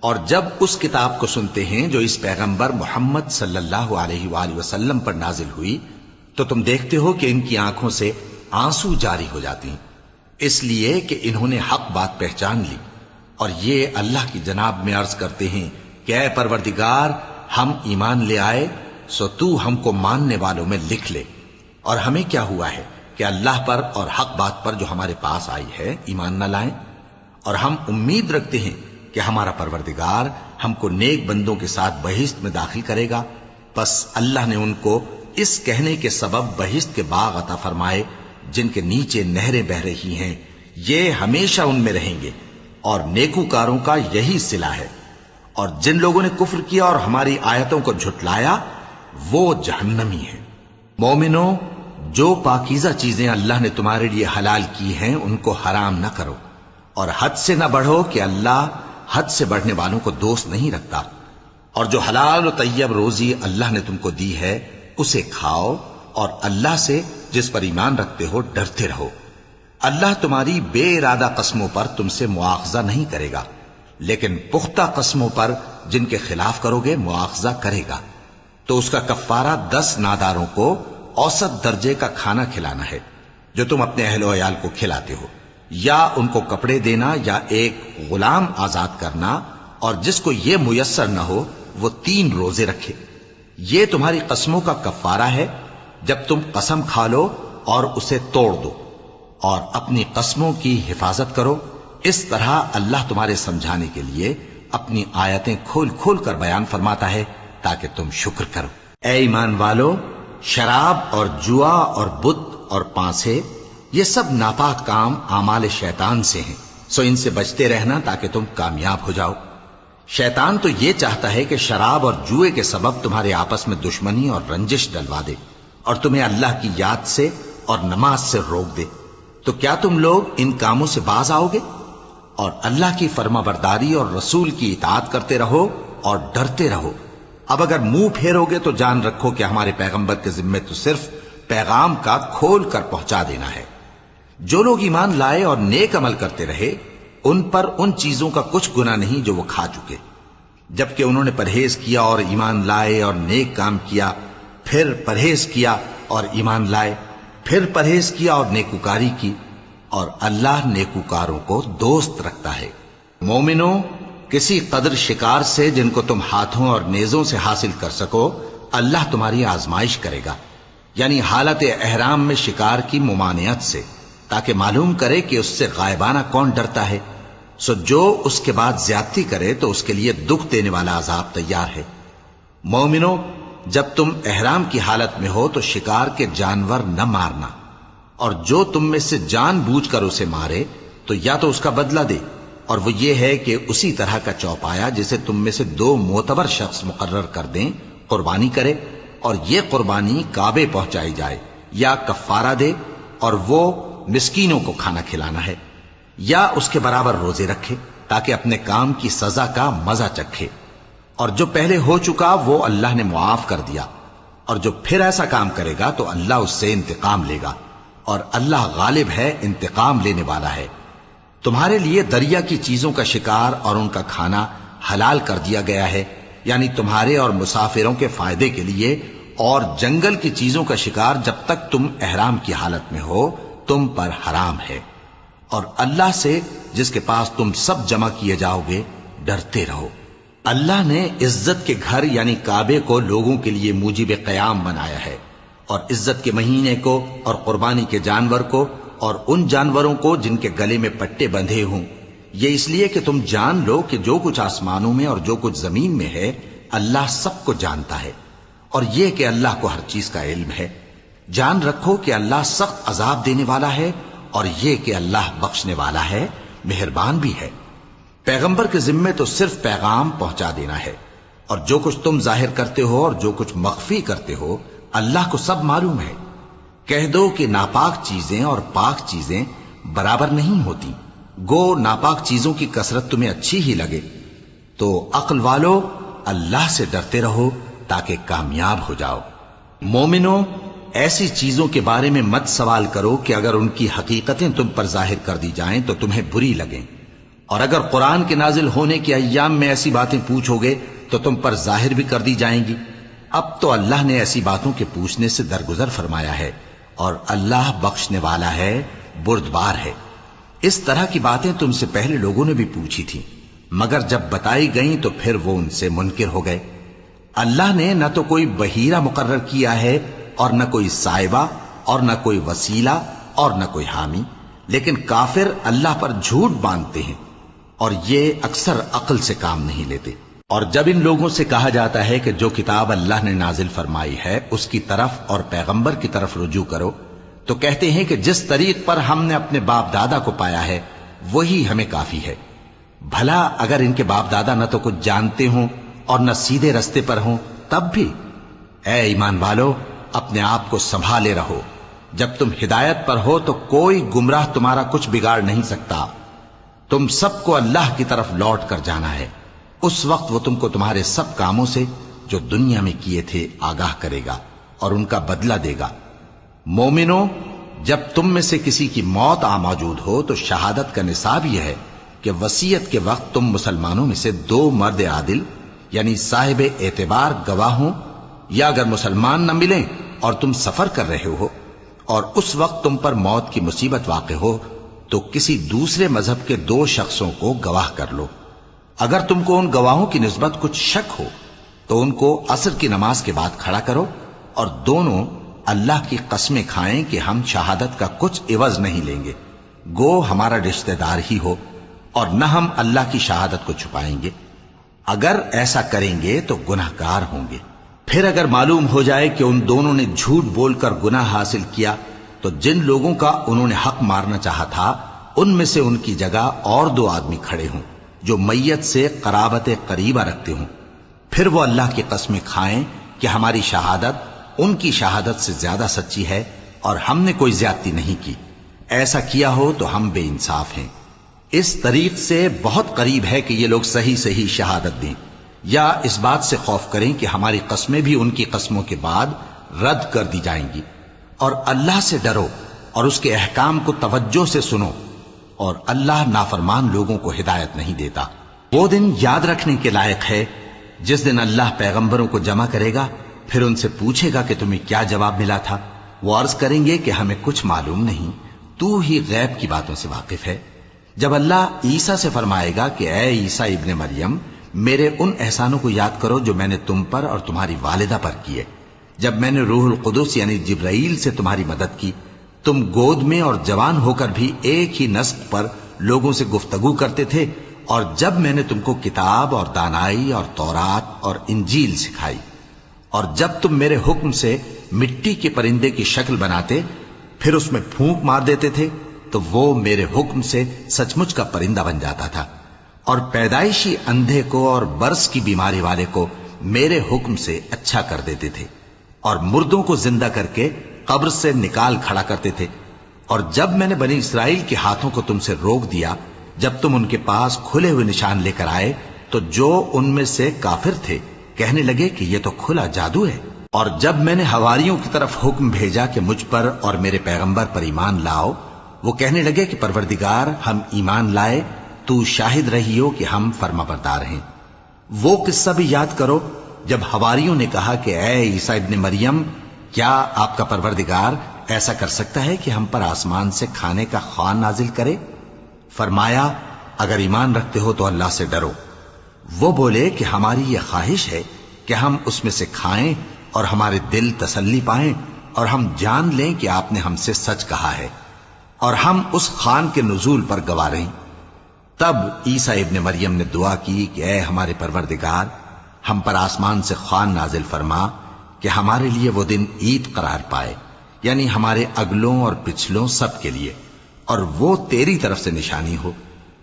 اور جب اس کتاب کو سنتے ہیں جو اس پیغمبر محمد صلی اللہ علیہ وآلہ وسلم پر نازل ہوئی تو تم دیکھتے ہو کہ ان کی آنکھوں سے آنسو جاری ہو جاتی ہیں، اس لیے کہ انہوں نے حق بات پہچان لی، اور یہ اللہ کی جناب میں عرض کرتے ہیں کہ اے پروردگار، ہم ایمان لے آئے سو تو ہم کو ماننے والوں میں لکھ لے، اور ہمیں کیا ہوا ہے کہ اللہ پر اور حق بات پر جو ہمارے پاس آئی ہے ایمان نہ لائیں، اور ہم امید رکھتے ہیں کہ ہمارا پروردگار ہم کو نیک بندوں کے ساتھ بہشت میں داخل کرے گا۔ پس اللہ نے ان کو اس کہنے کے سبب بہشت کے باغ عطا فرمائے جن کے نیچے نہریں بہ رہی ہیں، یہ ہمیشہ ان میں رہیں گے، اور نیکوکاروں کا یہی صلہ ہے، اور جن لوگوں نے کفر کیا اور ہماری آیتوں کو جھٹلایا وہ جہنمی ہیں۔ مومنوں، جو پاکیزہ چیزیں اللہ نے تمہارے لیے حلال کی ہیں ان کو حرام نہ کرو، اور حد سے نہ بڑھو کہ اللہ حد سے بڑھنے والوں کو دوست نہیں رکھتا، اور جو حلال و طیب روزی اللہ نے تم کو دی ہے اسے کھاؤ، اور اللہ سے جس پر ایمان رکھتے ہو ڈرتے رہو۔ اللہ تمہاری بے ارادہ قسموں پر تم سے مواخذہ نہیں کرے گا، لیکن پختہ قسموں پر جن کے خلاف کرو گے مواخذہ کرے گا، تو اس کا کفارہ 10 ناداروں کو اوسط درجے کا کھانا کھلانا ہے جو تم اپنے اہل و عیال کو کھلاتے ہو، یا ان کو کپڑے دینا، یا ایک غلام آزاد کرنا، اور جس کو یہ میسر نہ ہو وہ 3 روزے رکھے۔ یہ تمہاری قسموں کا کفارہ ہے جب تم قسم کھا لو اور اسے توڑ دو، اور اپنی قسموں کی حفاظت کرو۔ اس طرح اللہ تمہارے سمجھانے کے لیے اپنی آیتیں کھول کھول کر بیان فرماتا ہے تاکہ تم شکر کرو۔ اے ایمان والو، شراب اور جوا اور بت اور پانسے، یہ سب ناپاک کام اعمال شیطان سے ہیں، سو ان سے بچتے رہنا تاکہ تم کامیاب ہو جاؤ۔ شیطان تو یہ چاہتا ہے کہ شراب اور جوئے کے سبب تمہارے آپس میں دشمنی اور رنجش ڈلوا دے، اور تمہیں اللہ کی یاد سے اور نماز سے روک دے۔ تو کیا تم لوگ ان کاموں سے باز آؤ گے؟ اور اللہ کی فرما برداری اور رسول کی اطاعت کرتے رہو اور ڈرتے رہو۔ اب اگر منہ پھیرو گے تو جان رکھو کہ ہمارے پیغمبر کے ذمے تو صرف پیغام کا کھول کر پہنچا دینا ہے۔ جو لوگ ایمان لائے اور نیک عمل کرتے رہے ان پر ان چیزوں کا کچھ گناہ نہیں جو وہ کھا چکے، جبکہ انہوں نے پرہیز کیا اور ایمان لائے اور نیک کام کیا، پھر پرہیز کیا اور ایمان لائے، پھر پرہیز کیا اور نیکوکاری کی، اور اللہ نیکوکاروں کو دوست رکھتا ہے۔ مومنوں، کسی قدر شکار سے جن کو تم ہاتھوں اور نیزوں سے حاصل کر سکو اللہ تمہاری آزمائش کرے گا، یعنی حالت احرام میں شکار کی ممانعت سے، تاکہ معلوم کرے کہ اس سے غائبانہ کون ڈرتا ہے، سو جو اس کے بعد زیادتی کرے تو اس کے لیے دکھ دینے والا عذاب تیار ہے۔ مومنوں، جب تم احرام کی حالت میں ہو تو شکار کے جانور نہ مارنا، اور جو تم میں سے جان بوجھ کر اسے مارے تو یا تو اس کا بدلہ دے، اور وہ یہ ہے کہ اسی طرح کا چوپایا جسے تم میں سے 2 معتبر شخص مقرر کر دیں قربانی کرے، اور یہ قربانی کعبے پہنچائی جائے، یا کفارہ دے اور وہ مسکینوں کو کھانا کھلانا ہے، یا اس کے برابر روزے رکھے تاکہ اپنے کام کی سزا کا مزہ چکھے، اور جو پہلے ہو چکا وہ اللہ نے معاف کر دیا، اور جو پھر ایسا کام کرے گا تو اللہ اس سے انتقام لے گا، اور اللہ غالب ہے، انتقام لینے والا ہے۔ تمہارے لیے دریا کی چیزوں کا شکار اور ان کا کھانا حلال کر دیا گیا ہے، یعنی تمہارے اور مسافروں کے فائدے کے لیے، اور جنگل کی چیزوں کا شکار جب تک تم احرام کی حالت میں ہو تم پر حرام ہے، اور اللہ سے جس کے پاس تم سب جمع کیے جاؤ گے ڈرتے رہو۔ اللہ نے عزت کے گھر یعنی کعبے کو لوگوں کے لیے موجب قیام بنایا ہے، اور عزت کے مہینے کو اور قربانی کے جانور کو اور ان جانوروں کو جن کے گلے میں پٹے بندھے ہوں، یہ اس لیے کہ تم جان لو کہ جو کچھ آسمانوں میں اور جو کچھ زمین میں ہے اللہ سب کو جانتا ہے، اور یہ کہ اللہ کو ہر چیز کا علم ہے۔ جان رکھو کہ اللہ سخت عذاب دینے والا ہے، اور یہ کہ اللہ بخشنے والا ہے، مہربان بھی ہے۔ پیغمبر کے ذمے تو صرف پیغام پہنچا دینا ہے، اور جو کچھ تم ظاہر کرتے ہو اور جو کچھ مخفی کرتے ہو اللہ کو سب معلوم ہے۔ کہہ دو کہ ناپاک چیزیں اور پاک چیزیں برابر نہیں ہوتی، گو ناپاک چیزوں کی کثرت تمہیں اچھی ہی لگے، تو عقل والو اللہ سے ڈرتے رہو تاکہ کامیاب ہو جاؤ۔ مومنوں، ایسی چیزوں کے بارے میں مت سوال کرو کہ اگر ان کی حقیقتیں تم پر ظاہر کر دی جائیں تو تمہیں بری لگیں، اور اگر قرآن کے نازل ہونے کے ایام میں ایسی باتیں پوچھو گے تو تم پر ظاہر بھی کر دی جائیں گی۔ اب تو اللہ نے ایسی باتوں کے پوچھنے سے درگزر فرمایا ہے، اور اللہ بخشنے والا ہے، بردبار ہے۔ اس طرح کی باتیں تم سے پہلے لوگوں نے بھی پوچھی تھی، مگر جب بتائی گئیں تو پھر وہ ان سے منکر ہو گئے۔ اللہ نے نہ تو کوئی بحیرہ مقرر کیا ہے، اور نہ کوئی سائبہ، اور نہ کوئی وسیلہ، اور نہ کوئی حامی، لیکن کافر اللہ پر جھوٹ باندھتے ہیں، اور یہ اکثر عقل سے کام نہیں لیتے۔ اور جب ان لوگوں سے کہا جاتا ہے کہ جو کتاب اللہ نے نازل فرمائی ہے اس کی طرف اور پیغمبر کی طرف رجوع کرو، تو کہتے ہیں کہ جس طریق پر ہم نے اپنے باپ دادا کو پایا ہے وہی ہمیں کافی ہے۔ بھلا اگر ان کے باپ دادا نہ تو کچھ جانتے ہوں اور نہ سیدھے رستے پر ہوں تب بھی؟ اے ایمان والو، اپنے آپ کو سنبھالے رہو، جب تم ہدایت پر ہو تو کوئی گمراہ تمہارا کچھ بگاڑ نہیں سکتا۔ تم سب کو اللہ کی طرف لوٹ کر جانا ہے، اس وقت وہ تم کو تمہارے سب کاموں سے جو دنیا میں کیے تھے آگاہ کرے گا اور ان کا بدلہ دے گا۔ مومنو، جب تم میں سے کسی کی موت آ موجود ہو تو شہادت کا نصاب یہ ہے کہ وصیت کے وقت تم مسلمانوں میں سے 2 مرد عادل یعنی صاحب اعتبار گواہ ہوں، یا اگر مسلمان نہ ملیں اور تم سفر کر رہے ہو اور اس وقت تم پر موت کی مصیبت واقع ہو تو کسی دوسرے مذہب کے 2 شخصوں کو گواہ کر لو۔ اگر تم کو ان گواہوں کی نسبت کچھ شک ہو تو ان کو عصر کی نماز کے بعد کھڑا کرو، اور دونوں اللہ کی قسمیں کھائیں کہ ہم شہادت کا کچھ عوض نہیں لیں گے، گو ہمارا رشتہ دار ہی ہو، اور نہ ہم اللہ کی شہادت کو چھپائیں گے۔ اگر ایسا کریں گے تو گناہ گار ہوں گے۔ پھر اگر معلوم ہو جائے کہ ان دونوں نے جھوٹ بول کر گناہ حاصل کیا تو جن لوگوں کا انہوں نے حق مارنا چاہا تھا ان میں سے ان کی جگہ اور 2 آدمی کھڑے ہوں جو میت سے قرابت قریبہ رکھتے ہوں، پھر وہ اللہ کی قسمیں کھائیں کہ ہماری شہادت ان کی شہادت سے زیادہ سچی ہے اور ہم نے کوئی زیادتی نہیں کی۔ ایسا کیا ہو تو ہم بے انصاف ہیں۔ اس طریق سے بہت قریب ہے کہ یہ لوگ صحیح شہادت دیں، یا اس بات سے خوف کریں کہ ہماری قسمیں بھی ان کی قسموں کے بعد رد کر دی جائیں گی۔ اور اللہ سے ڈرو اور اس کے احکام کو توجہ سے سنو، اور اللہ نافرمان لوگوں کو ہدایت نہیں دیتا۔ وہ دن یاد رکھنے کے لائق ہے جس دن اللہ پیغمبروں کو جمع کرے گا، پھر ان سے پوچھے گا کہ تمہیں کیا جواب ملا تھا۔ وہ عرض کریں گے کہ ہمیں کچھ معلوم نہیں، تو ہی غیب کی باتوں سے واقف ہے۔ جب اللہ عیسیٰ سے فرمائے گا کہ اے عیسیٰ ابن مریم، میرے ان احسانوں کو یاد کرو جو میں نے تم پر اور تمہاری والدہ پر کیے، جب میں نے روح القدس یعنی جبرائیل سے تمہاری مدد کی، تم گود میں اور جوان ہو کر بھی ایک ہی نسق پر لوگوں سے گفتگو کرتے تھے، اور جب میں نے تم کو کتاب اور دانائی اور تورات اور انجیل سکھائی، اور جب تم میرے حکم سے مٹی کے پرندے کی شکل بناتے پھر اس میں پھونک مار دیتے تھے تو وہ میرے حکم سے سچ مچ کا پرندہ بن جاتا تھا، اور پیدائشی اندھے کو اور برس کی بیماری والے کو میرے حکم سے اچھا کر دیتے تھے، اور مردوں کو زندہ کر کے قبر سے نکال کھڑا کرتے تھے۔ اور جب میں نے بنی اسرائیل کے ہاتھوں کو تم سے روک دیا جب تم ان کے پاس کھلے ہوئے نشان لے کر آئے تو جو ان میں سے کافر تھے کہنے لگے کہ یہ تو کھلا جادو ہے۔ اور جب میں نے حواریوں کی طرف حکم بھیجا کہ مجھ پر اور میرے پیغمبر پر ایمان لاؤ، وہ کہنے لگے کہ پروردگار، ہم ایمان لائے، تو شاہد رہی ہو کہ ہم فرما بردار ہیں۔ وہ قصہ بھی یاد کرو جب حواریوں نے کہا کہ اے عیسیٰ ابن مریم، کیا آپ کا پروردگار ایسا کر سکتا ہے کہ ہم پر آسمان سے کھانے کا خوان نازل کرے؟ فرمایا، اگر ایمان رکھتے ہو تو اللہ سے ڈرو۔ وہ بولے کہ ہماری یہ خواہش ہے کہ ہم اس میں سے کھائیں اور ہمارے دل تسلی پائیں اور ہم جان لیں کہ آپ نے ہم سے سچ کہا ہے، اور ہم اس خوان کے نزول پر گواہ رہیں۔ تب عیسیٰ ابن مریم نے دعا کی کہ اے ہمارے پروردگار، ہم پر آسمان سے خوان نازل فرما کہ ہمارے لیے وہ دن عید قرار پائے، یعنی ہمارے اگلوں اور پچھلوں سب کے لیے، اور وہ تیری طرف سے نشانی ہو،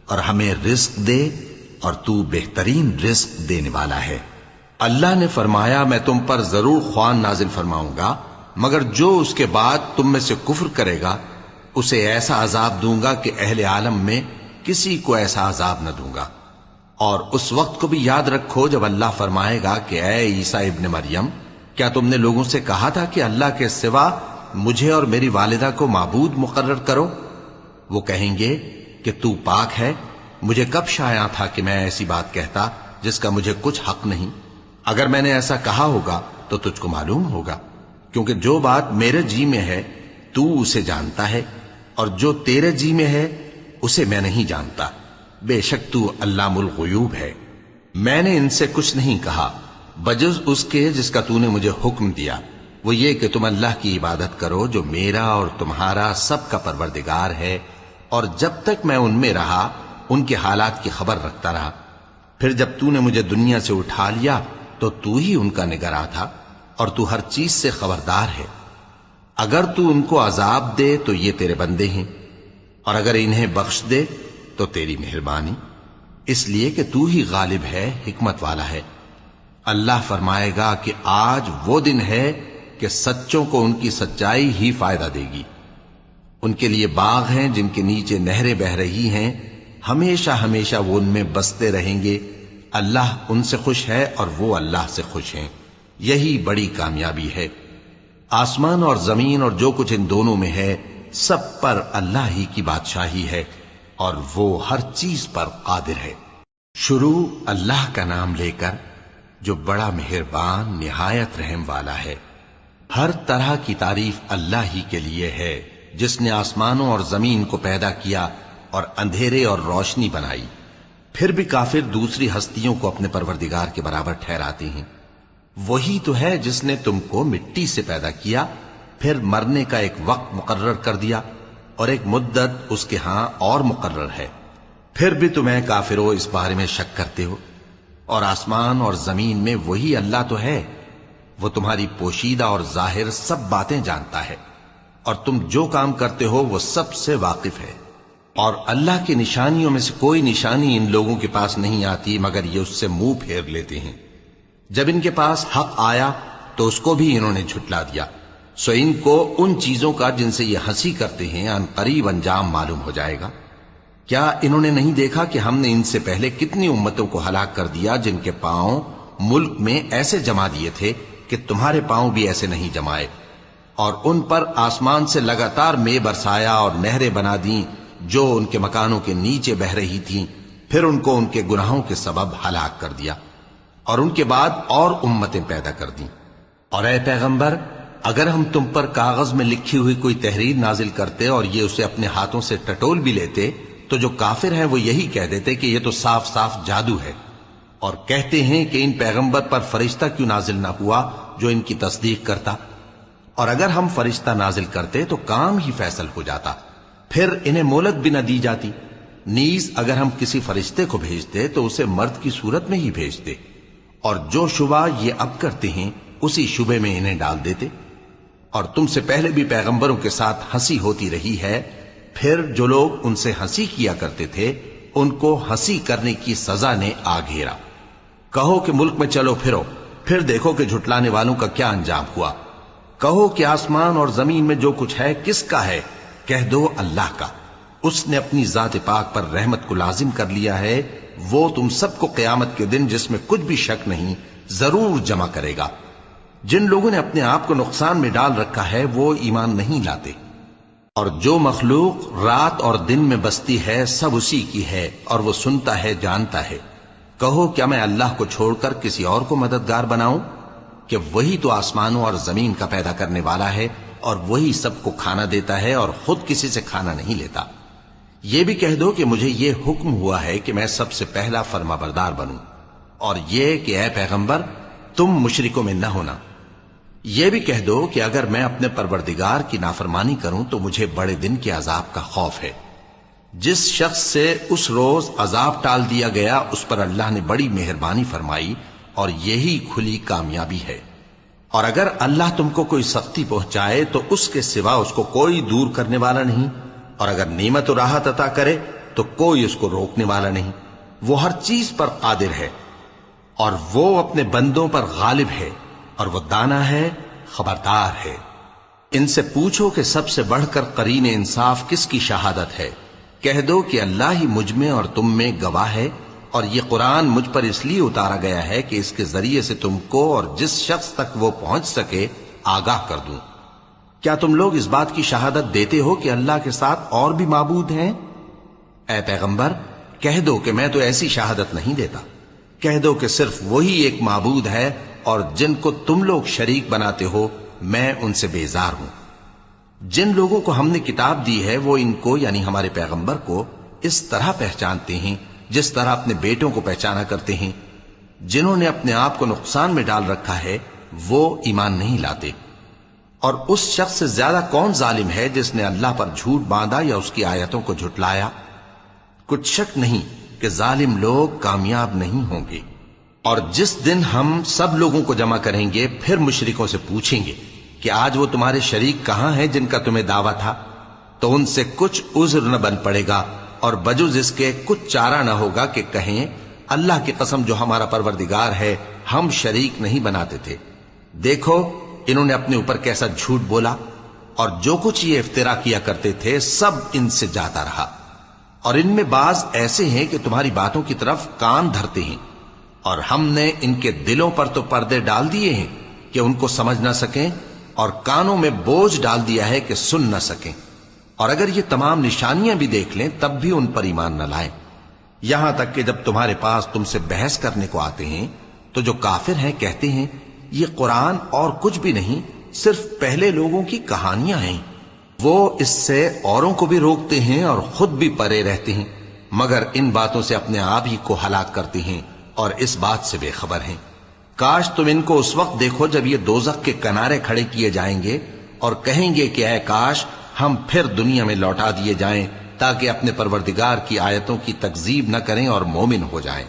اور ہمیں رزق دے، اور تو بہترین رزق دینے والا ہے۔ اللہ نے فرمایا، میں تم پر ضرور خوان نازل فرماؤں گا، مگر جو اس کے بعد تم میں سے کفر کرے گا اسے ایسا عذاب دوں گا کہ اہل عالم میں کسی کو ایسا عذاب نہ دوں گا۔ اور اس وقت کو بھی یاد رکھو جب اللہ فرمائے گا کہ اے عیسیٰ ابن مریم، کیا تم نے لوگوں سے کہا تھا کہ اللہ کے سوا مجھے اور میری والدہ کو معبود مقرر کرو؟ وہ کہیں گے کہ تو پاک ہے، مجھے کب شایع تھا کہ میں ایسی بات کہتا جس کا مجھے کچھ حق نہیں؟ اگر میں نے ایسا کہا ہوگا تو تجھ کو معلوم ہوگا، کیونکہ جو بات میرے جی میں ہے تو اسے جانتا ہے، اور جو تیرے جی میں ہے اسے میں نہیں جانتا۔ بے شک تو علام الغیوب ہے۔ میں نے ان سے کچھ نہیں کہا بجز اس کے جس کا تو نے مجھے حکم دیا، وہ یہ کہ تم اللہ کی عبادت کرو جو میرا اور تمہارا سب کا پروردگار ہے، اور جب تک میں ان میں رہا ان کے حالات کی خبر رکھتا رہا۔ پھر جب تو نے مجھے دنیا سے اٹھا لیا تو تو ہی ان کا نگراں تھا، اور تو ہر چیز سے خبردار ہے۔ اگر تو ان کو عذاب دے تو یہ تیرے بندے ہیں، اور اگر انہیں بخش دے تو تیری مہربانی، اس لیے کہ تو ہی غالب ہے، حکمت والا ہے۔ اللہ فرمائے گا کہ آج وہ دن ہے کہ سچوں کو ان کی سچائی ہی فائدہ دے گی۔ ان کے لیے باغ ہیں جن کے نیچے نہریں بہ رہی ہیں، ہمیشہ ہمیشہ وہ ان میں بستے رہیں گے۔ اللہ ان سے خوش ہے اور وہ اللہ سے خوش ہیں، یہی بڑی کامیابی ہے۔ آسمان اور زمین اور جو کچھ ان دونوں میں ہے سب پر اللہ ہی کی بادشاہی ہے، اور وہ ہر چیز پر قادر ہے۔ شروع اللہ کا نام لے کر جو بڑا مہربان نہایت رحم والا ہے۔ ہر طرح کی تعریف اللہ ہی کے لیے ہے، جس نے آسمانوں اور زمین کو پیدا کیا اور اندھیرے اور روشنی بنائی۔ پھر بھی کافر دوسری ہستیوں کو اپنے پروردگار کے برابر ٹھہراتے ہیں۔ وہی تو ہے جس نے تم کو مٹی سے پیدا کیا، پھر مرنے کا ایک وقت مقرر کر دیا، اور ایک مدت اس کے ہاں اور مقرر ہے۔ پھر بھی تمہیں کافروں اس بارے میں شک کرتے ہو، اور آسمان اور زمین میں وہی اللہ تو ہے، وہ تمہاری پوشیدہ اور ظاہر سب باتیں جانتا ہے، اور تم جو کام کرتے ہو وہ سب سے واقف ہے۔ اور اللہ کی نشانیوں میں سے کوئی نشانی ان لوگوں کے پاس نہیں آتی مگر یہ اس سے منہ پھیر لیتے ہیں۔ جب ان کے پاس حق آیا تو اس کو بھی انہوں نے جھٹلا دیا، سو ان کو ان چیزوں کا جن سے یہ ہنسی کرتے ہیں ان قریب انجام معلوم ہو جائے گا۔ کیا انہوں نے نہیں دیکھا کہ ہم نے ان سے پہلے کتنی امتوں کو ہلاک کر دیا جن کے پاؤں ملک میں ایسے جما دیے تھے کہ تمہارے پاؤں بھی ایسے نہیں جمائے، اور ان پر آسمان سے لگاتار مے برسایا اور نہریں بنا دیں جو ان کے مکانوں کے نیچے بہ رہی تھیں، پھر ان کو ان کے گناہوں کے سبب ہلاک کر دیا، اور ان کے بعد اور امتیں پیدا کر دیں۔ اور اے پیغمبر، اگر ہم تم پر کاغذ میں لکھی ہوئی کوئی تحریر نازل کرتے اور یہ اسے اپنے ہاتھوں سے ٹٹول بھی لیتے تو جو کافر ہیں وہ یہی کہہ دیتے کہ یہ تو صاف صاف جادو ہے، اور کہتے ہیں کہ ان پیغمبر پر فرشتہ کیوں نازل نہ ہوا جو ان کی تصدیق کرتا، اور اگر ہم فرشتہ نازل کرتے تو کام ہی فیصل ہو جاتا، پھر انہیں مہلت بھی نہ دی جاتی۔ نیز اگر ہم کسی فرشتے کو بھیجتے تو اسے مرد کی صورت میں ہی بھیجتے، اور جو شبہ یہ اب کرتے ہیں اسی شبے میں انہیں ڈال دیتے۔ اور تم سے پہلے بھی پیغمبروں کے ساتھ ہنسی ہوتی رہی ہے، پھر جو لوگ ان سے ہنسی کیا کرتے تھے ان کو ہنسی کرنے کی سزا نے آ گھیرا۔ کہو کہ ملک میں چلو پھرو، پھر دیکھو کہ جھٹلانے والوں کا کیا انجام ہوا۔ کہو کہ آسمان اور زمین میں جو کچھ ہے کس کا ہے؟ کہہ دو اللہ کا۔ اس نے اپنی ذات پاک پر رحمت کو لازم کر لیا ہے، وہ تم سب کو قیامت کے دن جس میں کچھ بھی شک نہیں ضرور جمع کرے گا۔ جن لوگوں نے اپنے آپ کو نقصان میں ڈال رکھا ہے وہ ایمان نہیں لاتے، اور جو مخلوق رات اور دن میں بستی ہے سب اسی کی ہے، اور وہ سنتا ہے جانتا ہے۔ کہو کیا میں اللہ کو چھوڑ کر کسی اور کو مددگار بناؤں؟ کہ وہی تو آسمانوں اور زمین کا پیدا کرنے والا ہے، اور وہی سب کو کھانا دیتا ہے اور خود کسی سے کھانا نہیں لیتا۔ یہ بھی کہہ دو کہ مجھے یہ حکم ہوا ہے کہ میں سب سے پہلا فرما بردار بنوں، اور یہ کہ اے پیغمبر تم مشرکوں میں نہ ہونا۔ یہ بھی کہہ دو کہ اگر میں اپنے پروردگار کی نافرمانی کروں تو مجھے بڑے دن کے عذاب کا خوف ہے۔ جس شخص سے اس روز عذاب ٹال دیا گیا اس پر اللہ نے بڑی مہربانی فرمائی، اور یہی کھلی کامیابی ہے۔ اور اگر اللہ تم کو کوئی سختی پہنچائے تو اس کے سوا اس کو کوئی دور کرنے والا نہیں، اور اگر نعمت و راحت عطا کرے تو کوئی اس کو روکنے والا نہیں۔ وہ ہر چیز پر قادر ہے، اور وہ اپنے بندوں پر غالب ہے، اور وہ دانا ہے، خبردار ہے۔ ان سے پوچھو کہ سب سے بڑھ کر قرین انصاف کس کی شہادت ہے؟ کہہ دو کہ اللہ ہی مجھ میں اور تم میں گواہ ہے، اور یہ قرآن مجھ پر اس لیے اتارا گیا ہے کہ اس کے ذریعے سے تم کو اور جس شخص تک وہ پہنچ سکے آگاہ کر دوں۔ کیا تم لوگ اس بات کی شہادت دیتے ہو کہ اللہ کے ساتھ اور بھی معبود ہیں؟ اے پیغمبر، کہہ دو کہ میں تو ایسی شہادت نہیں دیتا، کہہ دو کہ صرف وہی ایک معبود ہے اور جن کو تم لوگ شریک بناتے ہو میں ان سے بیزار ہوں۔ جن لوگوں کو ہم نے کتاب دی ہے وہ ان کو یعنی ہمارے پیغمبر کو اس طرح پہچانتے ہیں جس طرح اپنے بیٹوں کو پہچانا کرتے ہیں۔ جنہوں نے اپنے آپ کو نقصان میں ڈال رکھا ہے وہ ایمان نہیں لاتے۔ اور اس شخص سے زیادہ کون ظالم ہے جس نے اللہ پر جھوٹ باندھا یا اس کی آیتوں کو جھٹلایا؟ کچھ شک نہیں کہ ظالم لوگ کامیاب نہیں ہوں گے۔ اور جس دن ہم سب لوگوں کو جمع کریں گے پھر مشرکوں سے پوچھیں گے کہ آج وہ تمہارے شریک کہاں ہیں جن کا تمہیں دعویٰ تھا، تو ان سے کچھ عذر نہ بن پڑے گا اور بجز اس کے کچھ چارہ نہ ہوگا کہ کہیں اللہ کی قسم جو ہمارا پروردگار ہے ہم شریک نہیں بناتے تھے۔ دیکھو انہوں نے اپنے اوپر کیسا جھوٹ بولا، اور جو کچھ یہ افترا کیا کرتے تھے سب ان سے جاتا رہا۔ اور ان میں بعض ایسے ہیں کہ تمہاری باتوں کی طرف کان دھرتے ہیں، اور ہم نے ان کے دلوں پر تو پردے ڈال دیے ہیں کہ ان کو سمجھ نہ سکیں، اور کانوں میں بوجھ ڈال دیا ہے کہ سن نہ سکیں، اور اگر یہ تمام نشانیاں بھی دیکھ لیں تب بھی ان پر ایمان نہ لائیں۔ یہاں تک کہ جب تمہارے پاس تم سے بحث کرنے کو آتے ہیں تو جو کافر ہیں کہتے ہیں یہ قرآن اور کچھ بھی نہیں، صرف پہلے لوگوں کی کہانیاں ہیں۔ وہ اس سے اوروں کو بھی روکتے ہیں اور خود بھی پرے رہتے ہیں، مگر ان باتوں سے اپنے آپ ہی کو ہلاک کرتے ہیں اور اس بات سے بے خبر ہیں۔ کاش تم ان کو اس وقت دیکھو جب یہ دوزخ کے کنارے کھڑے کیے جائیں گے اور کہیں گے کہ اے کاش ہم پھر دنیا میں لوٹا دیے جائیں تاکہ اپنے پروردگار کی آیتوں کی تکذیب نہ کریں اور مومن ہو جائیں۔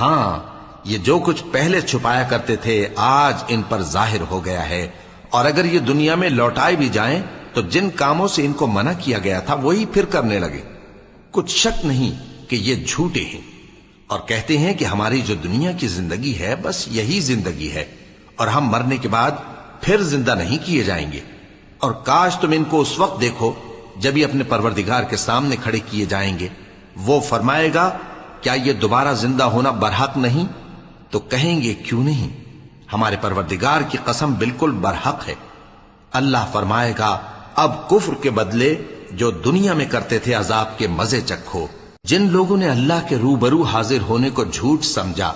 ہاں یہ جو کچھ پہلے چھپایا کرتے تھے آج ان پر ظاہر ہو گیا ہے، اور اگر یہ دنیا میں لوٹائے بھی جائیں تو جن کاموں سے ان کو منع کیا گیا تھا وہی پھر کرنے لگے۔ کچھ شک نہیں کہ یہ جھوٹے ہیں، اور کہتے ہیں کہ ہماری جو دنیا کی زندگی ہے بس یہی زندگی ہے اور ہم مرنے کے بعد پھر زندہ نہیں کیے جائیں گے۔ اور کاش تم ان کو اس وقت دیکھو جب یہ اپنے پروردگار کے سامنے کھڑے کیے جائیں گے، وہ فرمائے گا کیا یہ دوبارہ زندہ ہونا برحق نہیں؟ تو کہیں گے کیوں نہیں، ہمارے پروردگار کی قسم بالکل برحق ہے۔ اللہ فرمائے گا اب کفر کے بدلے جو دنیا میں کرتے تھے عذاب کے مزے چکھو۔ جن لوگوں نے اللہ کے روبرو حاضر ہونے کو جھوٹ سمجھا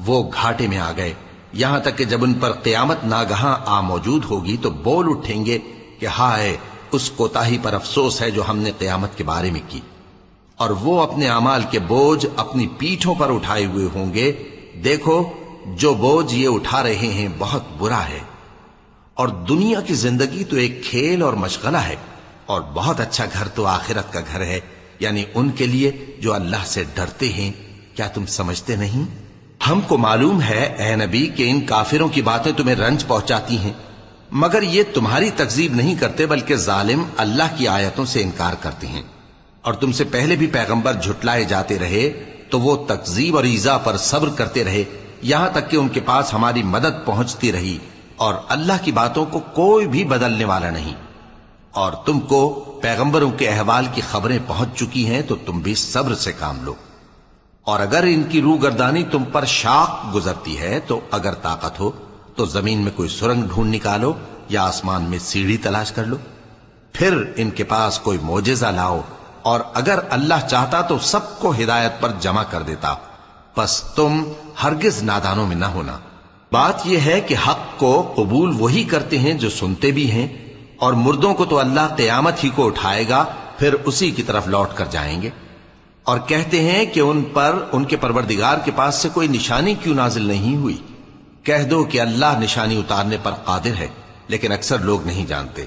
وہ گھاٹے میں آ گئے، یہاں تک کہ جب ان پر قیامت ناگہاں آ موجود ہوگی تو بول اٹھیں گے کہ ہائے اس کوتاہی پر افسوس ہے جو ہم نے قیامت کے بارے میں کی، اور وہ اپنے اعمال کے بوجھ اپنی پیٹھوں پر اٹھائے ہوئے ہوں گے۔ دیکھو جو بوجھ یہ اٹھا رہے ہیں بہت برا ہے، اور دنیا کی زندگی تو ایک کھیل اور مشغلہ ہے، اور بہت اچھا گھر تو آخرت کا گھر ہے، یعنی ان کے لیے جو اللہ سے ڈرتے ہیں۔ کیا تم سمجھتے نہیں؟ ہم کو معلوم ہے اے نبی کہ ان کافروں کی باتیں تمہیں رنج پہنچاتی ہیں، مگر یہ تمہاری تکذیب نہیں کرتے بلکہ ظالم اللہ کی آیتوں سے انکار کرتے ہیں۔ اور تم سے پہلے بھی پیغمبر جھٹلائے جاتے رہے تو وہ تکذیب اور ایذا پر صبر کرتے رہے، یہاں تک کہ ان کے پاس ہماری مدد پہنچتی رہی، اور اللہ کی باتوں کو کوئی بھی بدلنے والا نہیں۔ اور تم کو پیغمبروں کے احوال کی خبریں پہنچ چکی ہیں تو تم بھی صبر سے کام لو۔ اور اگر ان کی روگردانی تم پر شاق گزرتی ہے تو اگر طاقت ہو تو زمین میں کوئی سرنگ ڈھونڈ نکالو یا آسمان میں سیڑھی تلاش کر لو، پھر ان کے پاس کوئی معجزہ لاؤ، اور اگر اللہ چاہتا تو سب کو ہدایت پر جمع کر دیتا، پس تم ہرگز نادانوں میں نہ ہونا۔ بات یہ ہے کہ حق کو قبول وہی کرتے ہیں جو سنتے بھی ہیں، اور مردوں کو تو اللہ قیامت ہی کو اٹھائے گا پھر اسی کی طرف لوٹ کر جائیں گے۔ اور کہتے ہیں کہ ان پر ان کے پروردگار کے پاس سے کوئی نشانی کیوں نازل نہیں ہوئی؟ کہہ دو کہ اللہ نشانی اتارنے پر قادر ہے، لیکن اکثر لوگ نہیں جانتے۔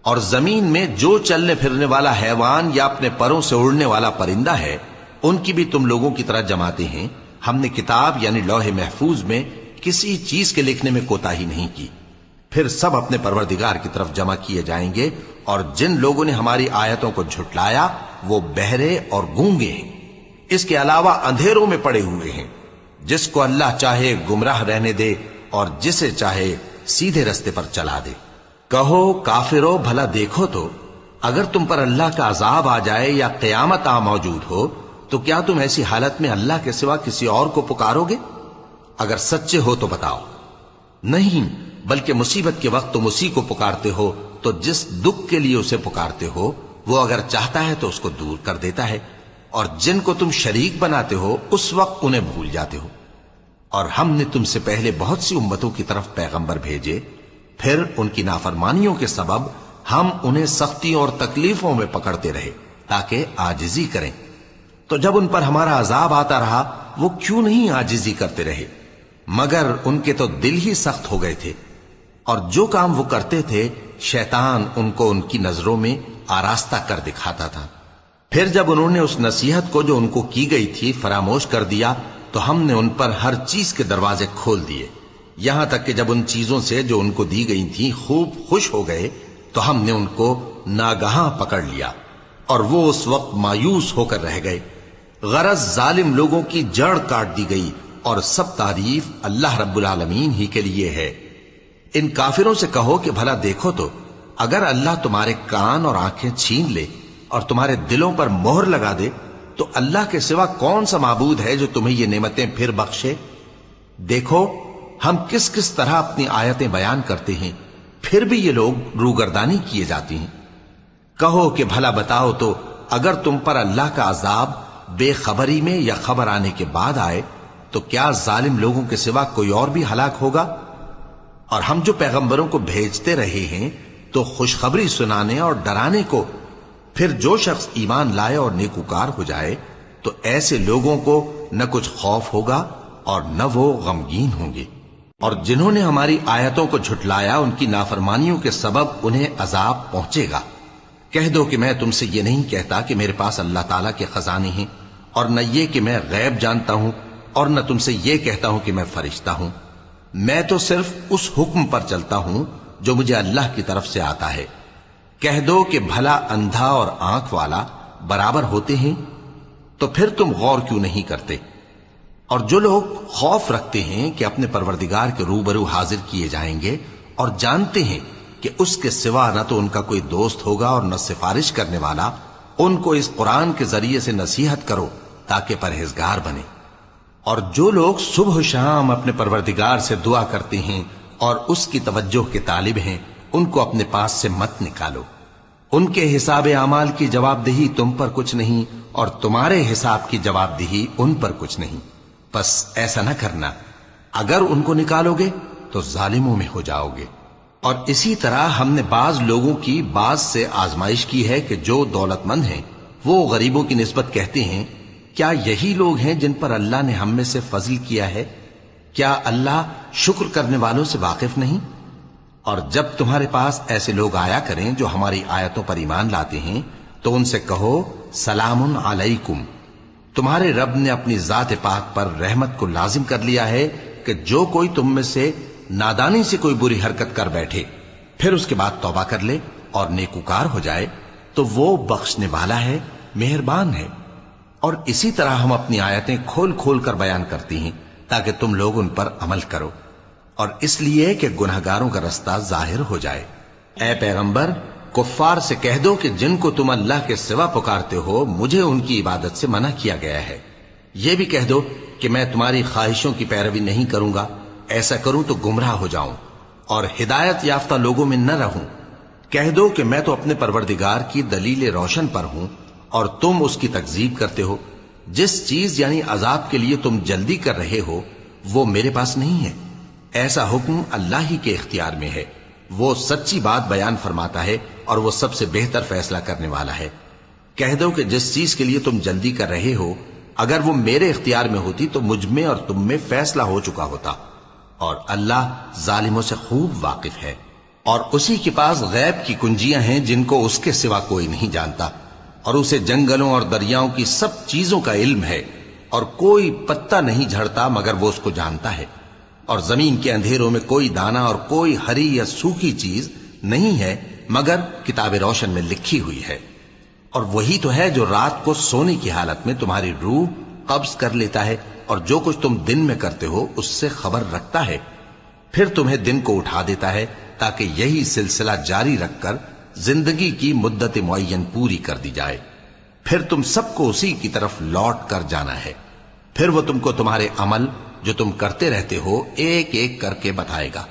اور زمین میں جو چلنے پھرنے والا حیوان یا اپنے پروں سے اڑنے والا پرندہ ہے ان کی بھی تم لوگوں کی طرح جماتے ہیں۔ ہم نے کتاب یعنی لوح محفوظ میں کسی چیز کے لکھنے میں کوتاہی نہیں کی، پھر سب اپنے پروردگار کی طرف جمع کیے جائیں گے۔ اور جن لوگوں نے ہماری آیتوں کو جھٹلایا وہ بہرے اور گونگے ہیں، اس کے علاوہ اندھیروں میں پڑے ہوئے ہیں۔ جس کو اللہ چاہے گمراہ رہنے دے اور جسے چاہے سیدھے رستے پر چلا دے۔ کہو کافرو بھلا دیکھو تو اگر تم پر اللہ کا عذاب آ جائے یا قیامت آ موجود ہو تو کیا تم ایسی حالت میں اللہ کے سوا کسی اور کو پکارو گے؟ اگر سچے ہو تو بتاؤ۔ نہیں، بلکہ مصیبت کے وقت تم اسی کو پکارتے ہو، تو جس دکھ کے لیے اسے پکارتے ہو وہ اگر چاہتا ہے تو اس کو دور کر دیتا ہے، اور جن کو تم شریک بناتے ہو اس وقت انہیں بھول جاتے ہو۔ اور ہم نے تم سے پہلے بہت سی امتوں کی طرف پیغمبر بھیجے، پھر ان کی نافرمانیوں کے سبب ہم انہیں سختیوں اور تکلیفوں میں پکڑتے رہے تاکہ عاجزی کریں۔ تو جب ان پر ہمارا عذاب آتا رہا وہ کیوں نہیں عاجزی کرتے رہے، مگر ان کے تو دل ہی سخت ہو گئے تھے، اور جو کام وہ کرتے تھے شیطان ان کو ان کی نظروں میں آراستہ کر دکھاتا تھا۔ پھر جب انہوں نے اس نصیحت کو جو ان کو کی گئی تھی فراموش کر دیا تو ہم نے ان پر ہر چیز کے دروازے کھول دیے، یہاں تک کہ جب ان چیزوں سے جو ان کو دی گئی تھی خوب خوش ہو گئے تو ہم نے ان کو ناگہاں پکڑ لیا، اور وہ اس وقت مایوس ہو کر رہ گئے۔ غرض ظالم لوگوں کی جڑ کاٹ دی گئی، اور سب تعریف اللہ رب العالمین ہی کے لیے ہے۔ ان کافروں سے کہو کہ بھلا دیکھو تو اگر اللہ تمہارے کان اور آنکھیں چھین لے اور تمہارے دلوں پر مہر لگا دے تو اللہ کے سوا کون سا معبود ہے جو تمہیں یہ نعمتیں پھر بخشے؟ دیکھو ہم کس کس طرح اپنی آیتیں بیان کرتے ہیں، پھر بھی یہ لوگ روگردانی کیے جاتی ہیں۔ کہو کہ بھلا بتاؤ تو اگر تم پر اللہ کا عذاب بے خبری میں یا خبر آنے کے بعد آئے تو کیا ظالم لوگوں کے سوا کوئی اور بھی ہلاک ہوگا؟ اور ہم جو پیغمبروں کو بھیجتے رہے ہیں تو خوشخبری سنانے اور ڈرانے کو، پھر جو شخص ایمان لائے اور نیکوکار ہو جائے تو ایسے لوگوں کو نہ کچھ خوف ہوگا اور نہ وہ غمگین ہوں گے۔ اور جنہوں نے ہماری آیتوں کو جھٹلایا ان کی نافرمانیوں کے سبب انہیں عذاب پہنچے گا۔ کہہ دو کہ میں تم سے یہ نہیں کہتا کہ میرے پاس اللہ تعالیٰ کے خزانے ہیں، اور نہ یہ کہ میں غیب جانتا ہوں، اور نہ تم سے یہ کہتا ہوں کہ میں فرشتہ ہوں۔ میں تو صرف اس حکم پر چلتا ہوں جو مجھے اللہ کی طرف سے آتا ہے۔ کہہ دو کہ بھلا اندھا اور آنکھ والا برابر ہوتے ہیں؟ تو پھر تم غور کیوں نہیں کرتے؟ اور جو لوگ خوف رکھتے ہیں کہ اپنے پروردگار کے روبرو حاضر کیے جائیں گے اور جانتے ہیں کہ اس کے سوا نہ تو ان کا کوئی دوست ہوگا اور نہ سفارش کرنے والا، ان کو اس قرآن کے ذریعے سے نصیحت کرو تاکہ پرہیزگار بنے۔ اور جو لوگ صبح و شام اپنے پروردگار سے دعا کرتے ہیں اور اس کی توجہ کے طالب ہیں ان کو اپنے پاس سے مت نکالو۔ ان کے حساب اعمال کی جواب دہی تم پر کچھ نہیں، اور تمہارے حساب کی جواب دہی ان پر کچھ نہیں، بس ایسا نہ کرنا۔ اگر ان کو نکالو گے تو ظالموں میں ہو جاؤ گے۔ اور اسی طرح ہم نے بعض لوگوں کی بعض سے آزمائش کی ہے کہ جو دولت مند ہیں وہ غریبوں کی نسبت کہتے ہیں کیا یہی لوگ ہیں جن پر اللہ نے ہم میں سے فضل کیا ہے؟ کیا اللہ شکر کرنے والوں سے واقف نہیں؟ اور جب تمہارے پاس ایسے لوگ آیا کریں جو ہماری آیتوں پر ایمان لاتے ہیں تو ان سے کہو سلام علیکم، تمہارے رب نے اپنی ذات پاک پر رحمت کو لازم کر لیا ہے کہ جو کوئی تم میں سے نادانی سے کوئی بری حرکت کر بیٹھے پھر اس کے بعد توبہ کر لے اور نیکوکار ہو جائے تو وہ بخشنے والا ہے، مہربان ہے۔ اور اسی طرح ہم اپنی آیتیں کھول کھول کر بیان کرتی ہیں تاکہ تم لوگ ان پر عمل کرو، اور اس لیے کہ گناہگاروں کا رستہ ظاہر ہو جائے۔ اے پیغمبر کفار سے کہہ دو کہ جن کو تم اللہ کے سوا پکارتے ہو مجھے ان کی عبادت سے منع کیا گیا ہے۔ یہ بھی کہہ دو کہ میں تمہاری خواہشوں کی پیروی نہیں کروں گا، ایسا کروں تو گمراہ ہو جاؤں اور ہدایت یافتہ لوگوں میں نہ رہوں۔ کہہ دو کہ میں تو اپنے پروردگار کی دلیل روشن پر ہوں اور تم اس کی تکذیب کرتے ہو۔ جس چیز یعنی عذاب کے لیے تم جلدی کر رہے ہو وہ میرے پاس نہیں ہے، ایسا حکم اللہ ہی کے اختیار میں ہے۔ وہ سچی بات بیان فرماتا ہے اور وہ سب سے بہتر فیصلہ کرنے والا ہے۔ کہہ دو کہ جس چیز کے لیے تم جلدی کر رہے ہو اگر وہ میرے اختیار میں ہوتی تو مجھ میں اور تم میں فیصلہ ہو چکا ہوتا، اور اللہ ظالموں سے خوب واقف ہے۔ اور اسی کے پاس غیب کی کنجیاں ہیں جن کو اس کے سوا کوئی نہیں جانتا، اور اسے جنگلوں اور دریاؤں کی سب چیزوں کا علم ہے، اور کوئی پتا نہیں جھڑتا مگر وہ اس کو جانتا ہے، اور زمین کے اندھیروں میں کوئی دانا اور کوئی ہری یا سوکھی چیز نہیں ہے مگر کتاب روشن میں لکھی ہوئی ہے۔ اور وہی تو ہے جو رات کو سونے کی حالت میں تمہاری روح قبض کر لیتا ہے اور جو کچھ تم دن میں کرتے ہو اس سے خبر رکھتا ہے، پھر تمہیں دن کو اٹھا دیتا ہے تاکہ یہی سلسلہ جاری رکھ کر زندگی کی مدت معین پوری کر دی جائے، پھر تم سب کو اسی کی طرف لوٹ کر جانا ہے، پھر وہ تم کو تمہارے عمل جو تم کرتے رہتے ہو ایک ایک کر کے بتائے گا،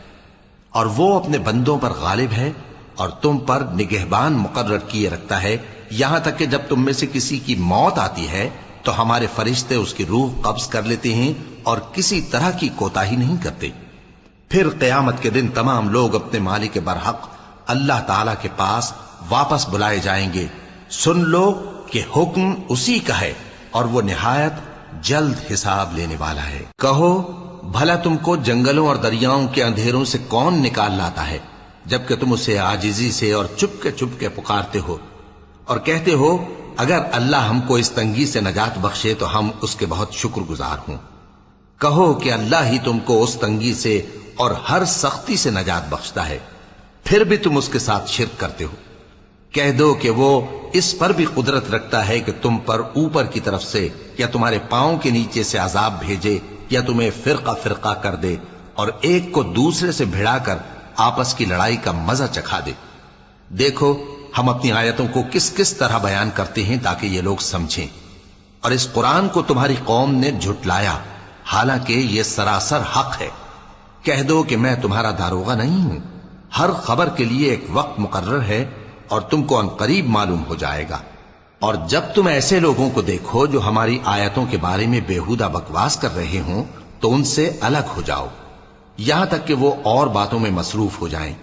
اور وہ اپنے بندوں پر غالب ہے اور تم پر نگہبان مقرر کیے رکھتا ہے یہاں تک کہ جب تم میں سے کسی کی موت آتی ہے تو ہمارے فرشتے اس کی روح قبض کر لیتے ہیں اور کسی طرح کی کوتاہی نہیں کرتے۔ پھر قیامت کے دن تمام لوگ اپنے مالک برحق اللہ تعالی کے پاس واپس بلائے جائیں گے۔ سن لو کہ حکم اسی کا ہے اور وہ نہایت جلد حساب لینے والا ہے۔ کہو بھلا تم کو جنگلوں اور دریاؤں کے اندھیروں سے کون نکال لاتا ہے جبکہ تم اسے عاجزی سے اور چپ کے پکارتے ہو اور کہتے ہو اگر اللہ ہم کو اس تنگی سے نجات بخشے تو ہم اس کے بہت شکر گزار ہوں۔ کہو کہ اللہ ہی تم کو اس تنگی سے اور ہر سختی سے نجات بخشتا ہے، پھر بھی تم اس کے ساتھ شرک کرتے ہو۔ کہہ دو کہ وہ اس پر بھی قدرت رکھتا ہے کہ تم پر اوپر کی طرف سے یا تمہارے پاؤں کے نیچے سے عذاب بھیجے یا تمہیں فرقہ فرقہ کر دے اور ایک کو دوسرے سے بھڑا کر آپس کی لڑائی کا مزہ چکھا دے۔ دیکھو ہم اپنی آیتوں کو کس کس طرح بیان کرتے ہیں تاکہ یہ لوگ سمجھیں، اور اس قرآن کو تمہاری قوم نے جھٹلایا حالانکہ یہ سراسر حق ہے۔ کہہ دو کہ میں تمہارا داروغہ نہیں ہوں، ہر خبر کے لیے ایک وقت مقرر ہے اور تم کو عنقریب معلوم ہو جائے گا۔ اور جب تم ایسے لوگوں کو دیکھو جو ہماری آیتوں کے بارے میں بےہودہ بکواس کر رہے ہوں تو ان سے الگ ہو جاؤ یہاں تک کہ وہ اور باتوں میں مصروف ہو جائیں،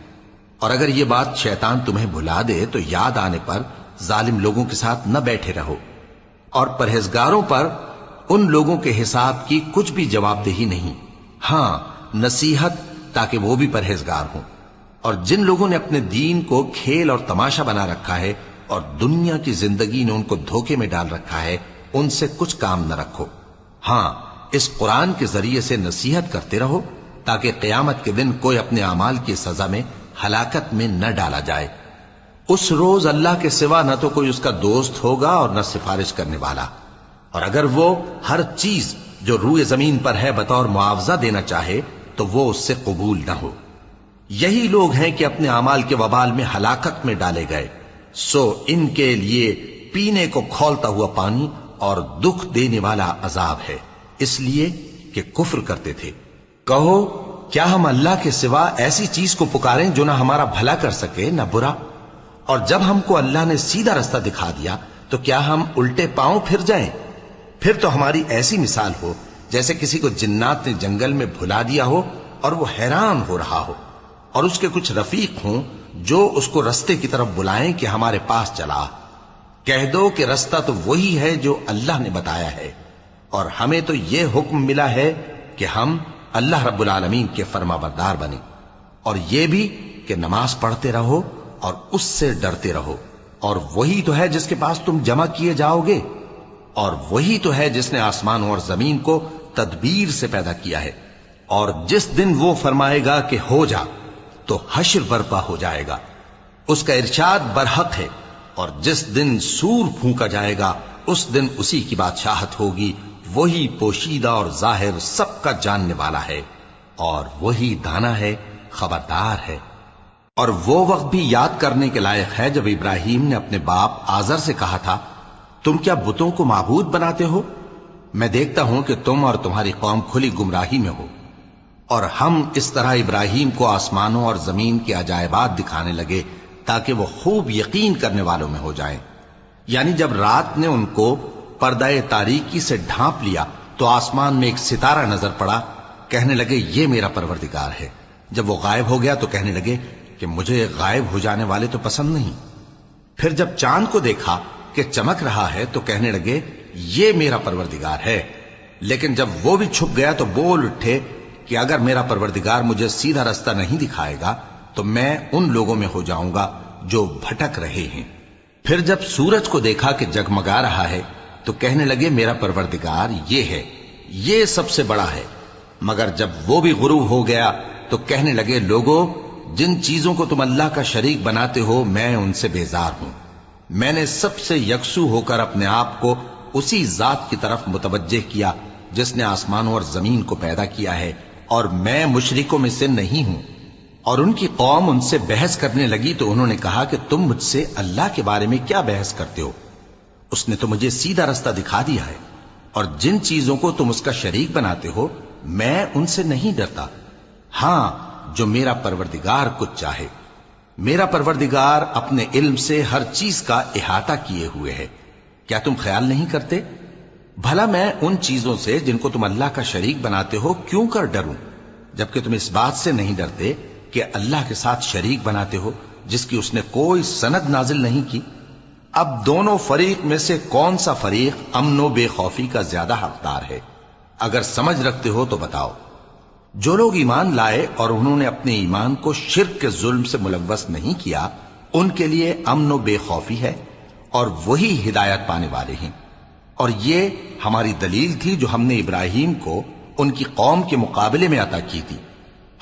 اور اگر یہ بات شیطان تمہیں بھلا دے تو یاد آنے پر ظالم لوگوں کے ساتھ نہ بیٹھے رہو، اور پرہیزگاروں پر ان لوگوں کے حساب کی کچھ بھی جواب دہی نہیں، ہاں نصیحت تاکہ وہ بھی پرہیزگار ہوں۔ اور جن لوگوں نے اپنے دین کو کھیل اور تماشا بنا رکھا ہے اور دنیا کی زندگی نے ان کو دھوکے میں ڈال رکھا ہے، ان سے کچھ کام نہ رکھو، ہاں اس قرآن کے ذریعے سے نصیحت کرتے رہو تاکہ قیامت کے دن کوئی اپنے اعمال کی سزا میں ہلاکت میں نہ ڈالا جائے۔ اس روز اللہ کے سوا نہ تو کوئی اس کا دوست ہوگا اور نہ سفارش کرنے والا، اور اگر وہ ہر چیز جو روئے زمین پر ہے بطور معاوضہ دینا چاہے تو وہ اس سے قبول نہ ہو۔ یہی لوگ ہیں کہ اپنے اعمال کے وبال میں ہلاکت میں ڈالے گئے، سو ان کے لیے پینے کو کھولتا ہوا پانی اور دکھ دینے والا عذاب ہے، اس لیے کہ کفر کرتے تھے۔ کہو کیا ہم اللہ کے سوا ایسی چیز کو پکاریں جو نہ ہمارا بھلا کر سکے نہ برا؟ اور جب ہم کو اللہ نے سیدھا رستہ دکھا دیا تو کیا ہم الٹے پاؤں پھر جائیں؟ پھر تو ہماری ایسی مثال ہو جیسے کسی کو جنات نے جنگل میں بھلا دیا ہو اور وہ حیران ہو رہا ہو، اور اس کے کچھ رفیق ہوں جو اس کو رستے کی طرف بلائیں کہ ہمارے پاس چلا۔ کہہ دو کہ رستہ تو وہی ہے جو اللہ نے بتایا ہے، اور ہمیں تو یہ حکم ملا ہے کہ ہم اللہ رب العالمین کے فرما بردار بنیں، اور یہ بھی کہ نماز پڑھتے رہو اور اس سے ڈرتے رہو، اور وہی تو ہے جس کے پاس تم جمع کیے جاؤ گے، اور وہی تو ہے جس نے آسمانوں اور زمین کو تدبیر سے پیدا کیا ہے، اور جس دن وہ فرمائے گا کہ ہو جا تو حشر برپا ہو جائے گا، اس کا ارشاد برحق ہے، اور جس دن سور پھونکا جائے گا اس دن اسی کی بادشاہت ہوگی، وہی پوشیدہ اور ظاہر سب کا جاننے والا ہے، اور وہی دانا ہے خبردار ہے۔ اور وہ وقت بھی یاد کرنے کے لائق ہے جب ابراہیم نے اپنے باپ آزر سے کہا تھا تم کیا بتوں کو معبود بناتے ہو؟ میں دیکھتا ہوں کہ تم اور تمہاری قوم کھلی گمراہی میں ہو۔ اور ہم اس طرح ابراہیم کو آسمانوں اور زمین کے عجائبات دکھانے لگے تاکہ وہ خوب یقین کرنے والوں میں ہو جائیں۔ یعنی جب رات نے ان کو پردہ تاریکی سے ڈھانپ لیا تو آسمان میں ایک ستارہ نظر پڑا، کہنے لگے یہ میرا پروردگار ہے۔ جب وہ غائب ہو گیا تو کہنے لگے کہ مجھے غائب ہو جانے والے تو پسند نہیں۔ پھر جب چاند کو دیکھا کہ چمک رہا ہے تو کہنے لگے یہ میرا پروردگار ہے۔ لیکن جب وہ بھی چھپ گیا تو بول اٹھے کہ اگر میرا پروردگار مجھے سیدھا رستہ نہیں دکھائے گا تو میں ان لوگوں میں ہو جاؤں گا جو بھٹک رہے ہیں۔ پھر جب سورج کو دیکھا کہ جگمگا رہا ہے تو کہنے لگے میرا پروردگار یہ ہے، یہ سب سے بڑا ہے۔ مگر جب وہ بھی غروب ہو گیا تو کہنے لگے لوگو جن چیزوں کو تم اللہ کا شریک بناتے ہو میں ان سے بیزار ہوں۔ میں نے سب سے یکسو ہو کر اپنے آپ کو اسی ذات کی طرف متوجہ کیا جس نے آسمانوں اور زمین کو پیدا کیا ہے، اور میں مشرکوں میں سے نہیں ہوں۔ اور ان کی قوم ان سے بحث کرنے لگی تو انہوں نے کہا کہ تم مجھ سے اللہ کے بارے میں کیا بحث کرتے ہو؟ اس نے تو مجھے سیدھا رستہ دکھا دیا ہے، اور جن چیزوں کو تم اس کا شریک بناتے ہو میں ان سے نہیں ڈرتا، ہاں جو میرا پروردگار کچھ چاہے۔ میرا پروردگار اپنے علم سے ہر چیز کا احاطہ کیے ہوئے ہے، کیا تم خیال نہیں کرتے؟ بھلا میں ان چیزوں سے جن کو تم اللہ کا شریک بناتے ہو کیوں کر ڈروں، جبکہ تم اس بات سے نہیں ڈرتے کہ اللہ کے ساتھ شریک بناتے ہو جس کی اس نے کوئی سند نازل نہیں کی۔ اب دونوں فریق میں سے کون سا فریق امن و بے خوفی کا زیادہ حقدار ہے؟ اگر سمجھ رکھتے ہو تو بتاؤ۔ جو لوگ ایمان لائے اور انہوں نے اپنے ایمان کو شرک کے ظلم سے ملوث نہیں کیا، ان کے لیے امن و بے خوفی ہے اور وہی ہدایت پانے والے ہیں۔ اور یہ ہماری دلیل تھی جو ہم نے ابراہیم کو ان کی قوم کے مقابلے میں عطا کی تھی۔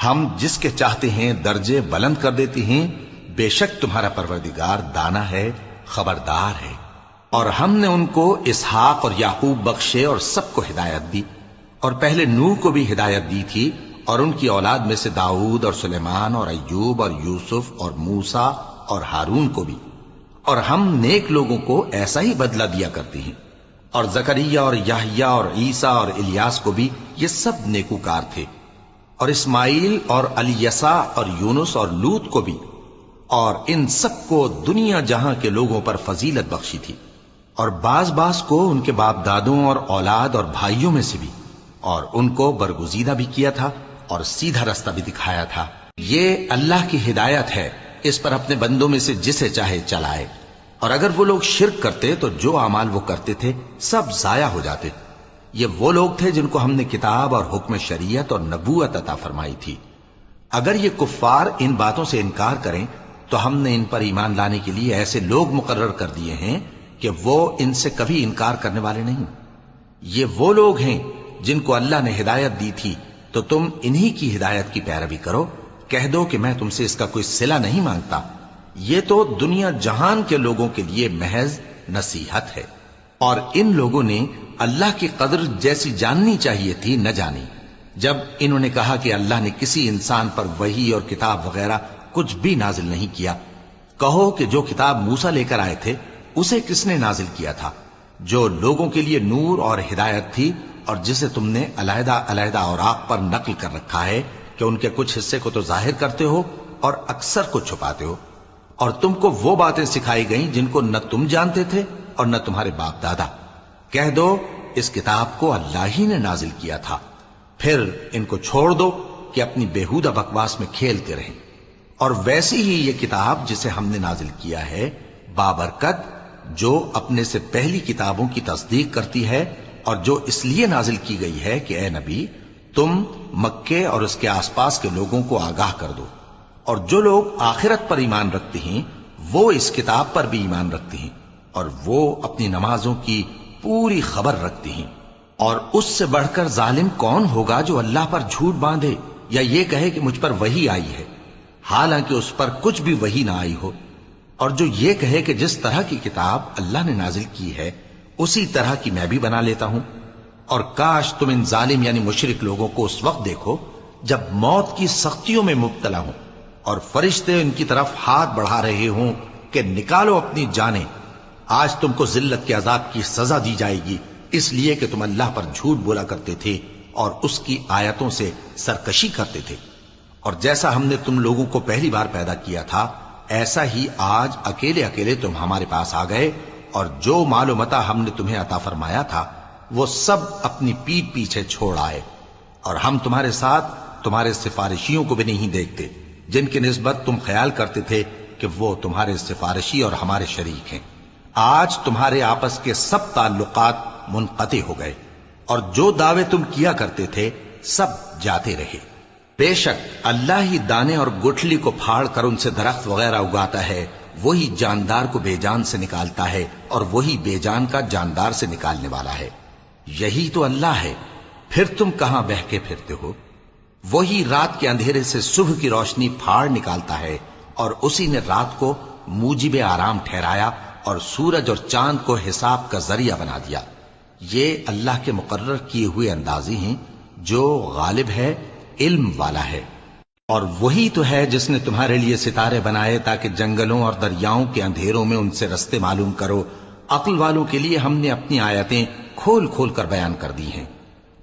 ہم جس کے چاہتے ہیں درجے بلند کر دیتے ہیں، بے شک تمہارا پروردگار دانا ہے، خبردار ہے۔ اور ہم نے ان کو اسحاق اور یعقوب بخشے اور سب کو ہدایت دی، اور پہلے نوح کو بھی ہدایت دی تھی، اور ان کی اولاد میں سے داؤد اور سلیمان اور ایوب اور یوسف اور موسیٰ اور ہارون کو بھی۔ اور ہم نیک لوگوں کو ایسا ہی بدلہ دیا کرتے ہیں۔ اور زکریا اور یحییٰ اور عیسیٰ اور الیاس کو بھی، یہ سب نیکوکار تھے۔ اور اسماعیل اور الیسع اور یونس اور لوط کو بھی، اور ان سب کو دنیا جہاں کے لوگوں پر فضیلت بخشی تھی، اور بعض کو ان کے باپ دادوں اور اولاد اور بھائیوں میں سے بھی، اور ان کو برگزیدہ بھی کیا تھا اور سیدھا رستہ بھی دکھایا تھا۔ یہ اللہ کی ہدایت ہے، اس پر اپنے بندوں میں سے جسے چاہے چلائے۔ اور اگر وہ لوگ شرک کرتے تو جو اعمال وہ کرتے تھے سب ضائع ہو جاتے۔ یہ وہ لوگ تھے جن کو ہم نے کتاب اور حکم شریعت اور نبوت عطا فرمائی تھی۔ اگر یہ کفار ان باتوں سے انکار کریں تو ہم نے ان پر ایمان لانے کے لیے ایسے لوگ مقرر کر دیے ہیں کہ وہ ان سے کبھی انکار کرنے والے نہیں۔ یہ وہ لوگ ہیں جن کو اللہ نے ہدایت دی تھی، تو تم انہی کی ہدایت کی پیروی کرو۔ کہہ دو کہ میں تم سے اس کا کوئی صلہ نہیں مانگتا، یہ تو دنیا جہان کے لوگوں کے لیے محض نصیحت ہے۔ اور ان لوگوں نے اللہ کی قدر جیسی جاننی چاہیے تھی نہ جانی، جب انہوں نے کہا کہ اللہ نے کسی انسان پر وحی اور کتاب وغیرہ کچھ بھی نازل نہیں کیا۔ کہو کہ جو کتاب موسیٰ لے کر آئے تھے اسے کس نے نازل کیا تھا، جو لوگوں کے لیے نور اور ہدایت تھی، اور جسے تم نے علیحدہ علیحدہ اوراق پر نقل کر رکھا ہے کہ ان کے کچھ حصے کو تو ظاہر کرتے ہو اور اکثر کو چھپاتے ہو۔ اور تم کو وہ باتیں سکھائی گئیں جن کو نہ تم جانتے تھے اور نہ تمہارے باپ دادا۔ کہہ دو اس کتاب کو اللہ ہی نے نازل کیا تھا، پھر ان کو چھوڑ دو کہ اپنی بیہودہ بکواس میں کھیلتے رہیں۔ اور ویسی ہی یہ کتاب جسے ہم نے نازل کیا ہے بابرکت، جو اپنے سے پہلی کتابوں کی تصدیق کرتی ہے، اور جو اس لیے نازل کی گئی ہے کہ اے نبی تم مکے اور اس کے آس پاس کے لوگوں کو آگاہ کر دو۔ اور جو لوگ آخرت پر ایمان رکھتے ہیں وہ اس کتاب پر بھی ایمان رکھتے ہیں، اور وہ اپنی نمازوں کی پوری خبر رکھتے ہیں۔ اور اس سے بڑھ کر ظالم کون ہوگا جو اللہ پر جھوٹ باندھے یا یہ کہے کہ مجھ پر وحی آئی ہے، حالانکہ اس پر کچھ بھی وحی نہ آئی ہو، اور جو یہ کہے کہ جس طرح کی کتاب اللہ نے نازل کی ہے اسی طرح کی میں بھی بنا لیتا ہوں۔ اور کاش تم ان ظالم یعنی مشرک لوگوں کو اس وقت دیکھو جب موت کی سختیوں میں مبتلا ہوں اور فرشتے ان کی طرف ہاتھ بڑھا رہے ہوں کہ نکالو اپنی جانیں، آج تم کو ذلت کے عذاب کی سزا دی جائے گی، اس لیے کہ تم اللہ پر جھوٹ بولا کرتے تھے اور اس کی آیتوں سے سرکشی کرتے تھے۔ اور جیسا ہم نے تم لوگوں کو پہلی بار پیدا کیا تھا ایسا ہی آج اکیلے اکیلے تم ہمارے پاس آ گئے، اور جو مال و متاع ہم نے تمہیں عطا فرمایا تھا وہ سب اپنی پیٹھ پیچھے چھوڑ آئے، اور ہم تمہارے ساتھ تمہارے سفارشیوں کو بھی نہیں دیکھتے جن کی نسبت تم خیال کرتے تھے کہ وہ تمہارے سفارشی اور ہمارے شریک ہیں۔ آج تمہارے آپس کے سب تعلقات منقطع ہو گئے، اور جو دعوے تم کیا کرتے تھے سب جاتے رہے۔ بے شک اللہ ہی دانے اور گٹھلی کو پھاڑ کر ان سے درخت وغیرہ اگاتا ہے، وہی جاندار کو بے جان سے نکالتا ہے اور وہی بے جان کا جاندار سے نکالنے والا ہے۔ یہی تو اللہ ہے، پھر تم کہاں بہہ کے پھرتے ہو؟ وہی رات کے اندھیرے سے صبح کی روشنی پھاڑ نکالتا ہے، اور اسی نے رات کو موجب آرام ٹھہرایا اور سورج اور چاند کو حساب کا ذریعہ بنا دیا۔ یہ اللہ کے مقرر کیے ہوئے اندازے ہیں، جو غالب ہے، علم والا ہے۔ اور وہی تو ہے جس نے تمہارے لیے ستارے بنائے تاکہ جنگلوں اور دریاؤں کے اندھیروں میں ان سے رستے معلوم کرو۔ عقل والوں کے لیے ہم نے اپنی آیتیں کھول کھول کر بیان کر دی ہیں۔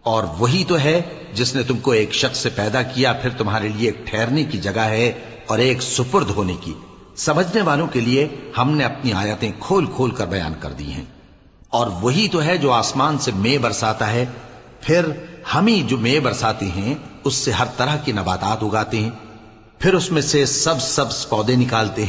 اور وہی تو ہے جس نے تم کو ایک شخص سے پیدا کیا، پھر تمہارے لیے ایک ٹھہرنے کی جگہ ہے اور ایک سپرد ہونے کی، سمجھنے والوں کے لیے ہم نے اپنی آیتیں کھول کھول کر بیان کر دی ہیں۔ اور وہی تو ہے جو آسمان سے مے برساتا ہے، پھر ہم ہی جو مے برساتے ہیں اس سے ہر طرح کی نباتات اگاتے ہیں، پھر اس میں سے سبز پودے نکالتے ہیں